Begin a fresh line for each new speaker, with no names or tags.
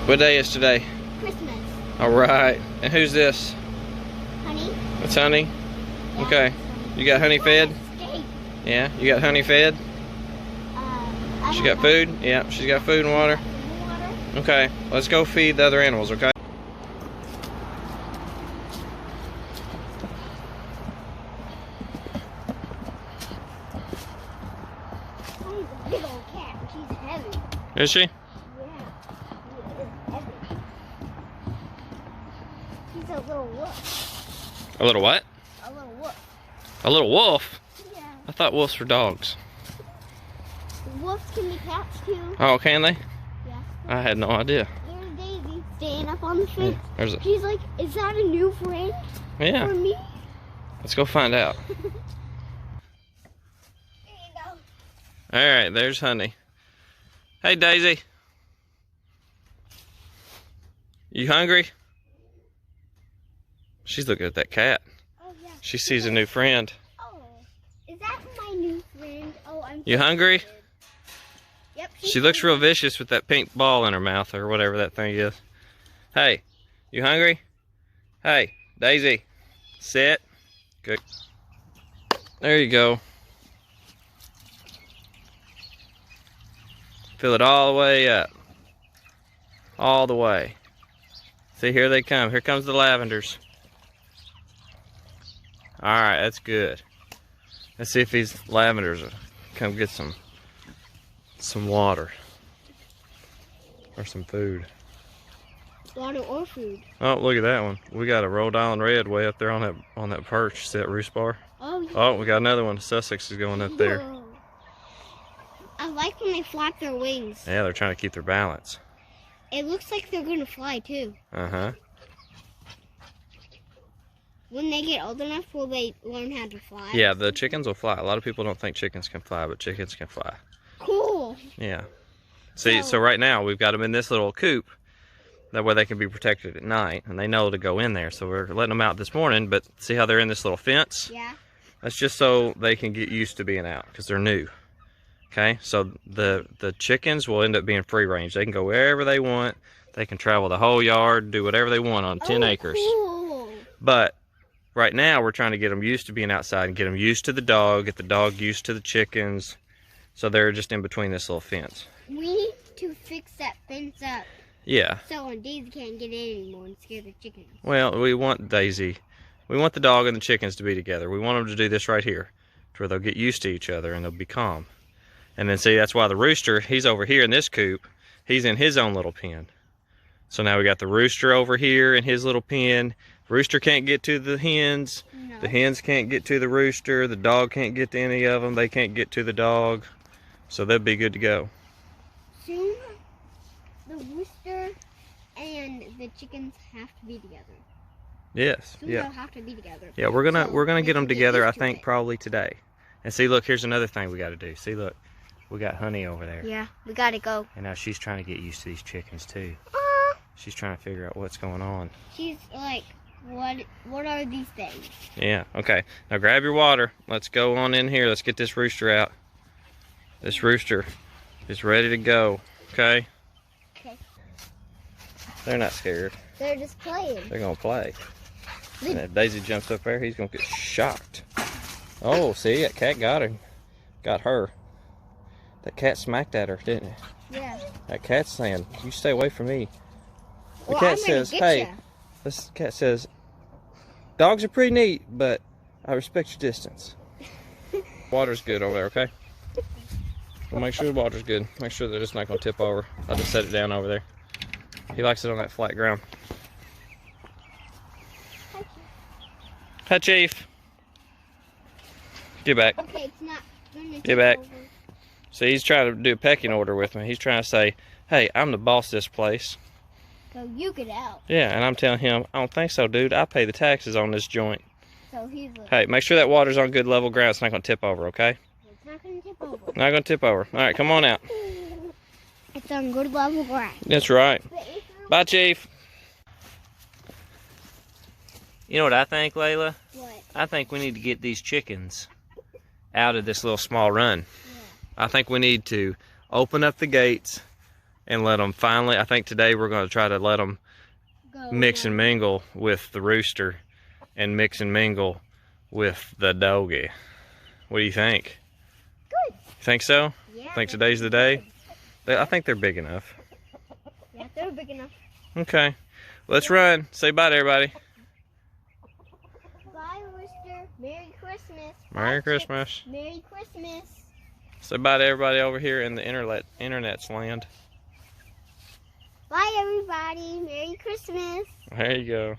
What day is today?
Christmas.
Alright. And who's this?
Honey?
That's Honey?
Yeah.
Okay. You got Honey fed?
Steak.
Yeah, you got Honey fed? She got food? Yeah, she's got food and water. Okay, let's go feed the other animals, okay?
Oh, a big old cat. She's heavy.
Is she?
Yeah, she is heavy. She's a little wolf.
A little what?
A little wolf.
A little wolf?
Yeah.
I thought wolves were dogs.
Wolves can be cats too.
Oh, can they?
Yeah.
I had no idea.
There's Daisy staying up on the fence.
Yeah,
She's like, is that a new friend
yeah.
for me?
Let's go find out.
There you go.
Alright, there's Honey. Hey, Daisy. You hungry? She's looking at that cat.
Oh, yeah.
She sees a new friend.
Oh, is that my new friend? Oh, I'm
You
so
hungry?
excited. Yep.
She looks real vicious with that pink ball in her mouth or whatever that thing is. Hey, you hungry? Hey, Daisy. Sit. Good. There you go. Fill it all the way up. All the way. See, here they come. Here comes the lavenders. Alright, that's good. Let's see if these lavenders will come get some water. Or some food.
Water or food.
Oh, look at that one. We got a Rhode Island red way up there on that perch. See that roost bar?
Oh, yeah.
Oh, we got another one. Sussex is going up there.
Whoa. I like when they flap their wings.
Yeah, they're trying to keep their balance.
It looks like they're going to fly too.
Uh-huh.
When they get old enough, will they learn how to fly?
Yeah, the chickens will fly. A lot of people don't think chickens can fly, but chickens can fly.
Cool.
Yeah. See, so right now we've got them in this little coop. That way they can be protected at night, and they know to go in there. So we're letting them out this morning, but see how they're in this little fence?
Yeah.
That's just so they can get used to being out, because they're new. Okay, so the chickens will end up being free range. They can go wherever they want. They can travel the whole yard, do whatever they want on 10 acres.
Cool.
But right now we're trying to get them used to being outside and get them used to the dog, get the dog used to the chickens. So they're just in between this little fence.
We need to fix that fence up.
Yeah.
So when Daisy can't get in anymore and scare the chickens.
Well, we want Daisy. We want the dog and the chickens to be together. We want them to do this right here, to where they'll get used to each other and they'll be calm. And then see, that's why the rooster, he's over here in this coop. He's in his own little pen. So now we got the rooster over here in his little pen. Rooster can't get to the hens.
No.
The hens can't get to the rooster. The dog can't get to any of them. They can't get to the dog. So they'll be good to go.
Soon, the rooster and the chickens have to be together.
Yes.
Soon
Yeah.
they'll have to be together.
Yeah, we're gonna
So
get them
they can
together. I
used to
think
it.
probably today. And see, look, here's another thing we got to do. See, look, we got Honey over there,
Yeah, we gotta go.
and now she's trying to get used to these chickens too. She's trying to figure out what's going on.
She's like, what are these things?
Yeah. Okay. Now grab your water. Let's go on in here. Let's get this rooster out. This rooster is ready to go. Okay.
Okay.
They're not scared.
They're just playing.
They're gonna play. And if Daisy jumps up there, he's gonna get shocked. Oh, see, that cat got him. Got her. That cat smacked at her, didn't it?
Yeah.
That cat's saying, "You stay away from me." The
Well,
cat
I'm gonna
says,
get
"Hey,"
ya.
this cat says, "Dogs are pretty neat, but I respect your distance." Water's good over there, okay? We'll make sure the water's good. Make sure that it's not gonna tip over. I'll just set it down over there. He likes it on that flat ground. Hi, Chief. Get back.
Okay, it's not gonna
Get back.
over.
See, he's trying to do a pecking order with me. He's trying to say, "Hey, I'm the boss of this place."
So you get out.
Yeah, and I'm telling him, "I don't think so, dude. I pay the taxes on this joint."
So he's like,
Hey, make sure that water's on good level ground. It's not going to tip over, okay?
it's not gonna tip over.
Not going to tip over. All right, come on out.
It's on good level ground.
That's right. Bye, Chief. You know what I think, Layla?
What?
I think we need to get these chickens out of this little small run.
Yeah.
I think we need to open up the gates, and let them finally, I think today we're going to try to let them
Go
mix and
now.
mingle with the rooster and mix and mingle with the doggy. What do you think?
Good.
Think so?
Yeah.
Think
that's
today's the
good.
day? I think they're big enough.
Yeah, they're big enough.
Okay. Let's run. Say bye to everybody.
Bye, Rooster. Merry Christmas.
Merry
Bye,
Christmas.
chicks. Merry Christmas.
Say bye to everybody over here in the internet's land.
Bye, everybody. Merry Christmas.
There you go.